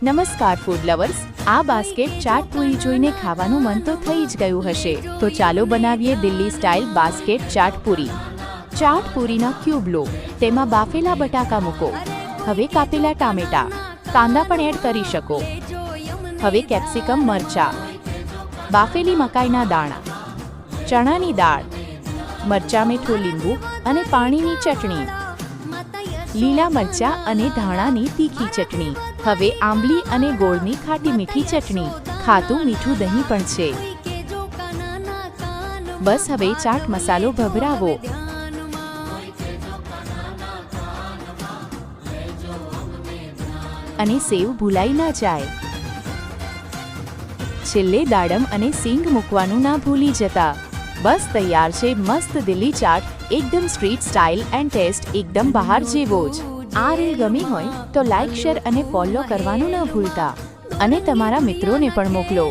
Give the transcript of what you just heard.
નમસ્કાર food lovers, આ basket chaat પૂરી જોઈને ખાવાનું મન તો થઈ જ ગયું હશે. તો ચાલો બનાવીએ દિલ્હી સ્ટાઇલ બાસ્કેટ ચાટ પૂરી. ચાટ પૂરીના ક્યુબ લો, તેમાં બાફેલા બટાકા મૂકો. હવે કાપેલા ટામેટા, કાંદા પણ એડ કરી શકો. હવે કેપ્સિકમ, મરચા, બાફેલી મકાઈના દાણા, ચણાની દાળ, મરચા, મીઠું, લીંબુ અને પાણીની ચટણી, લીલા મરચા અને ધાણાની તીખી ચટણી. હવે આંબલી અને ગોળની ખાટી મીઠી ચટણી, ખાતું મીઠું દહીં પણ છે. બસ હવે ચાટ મસાલો ભભરાવો. અને સેવ ભૂલાઈ ના જાય. છેલ્લે દાડમ અને સિંગ મૂકવાનું ના ભૂલી જતા. બસ તૈયાર છે મસ્ત દિલ્હી ચાટ, એકદમ સ્ટ્રીટ સ્ટાઇલ એન્ડ ટેસ્ટ એકદમ બહાર જેવો જ. આ રીલ ગમી હોય તો લાઇક, શેર અને ફોલો કરવાનું ન ભૂલતા. અને તમારા મિત્રોને પણ મોકલો.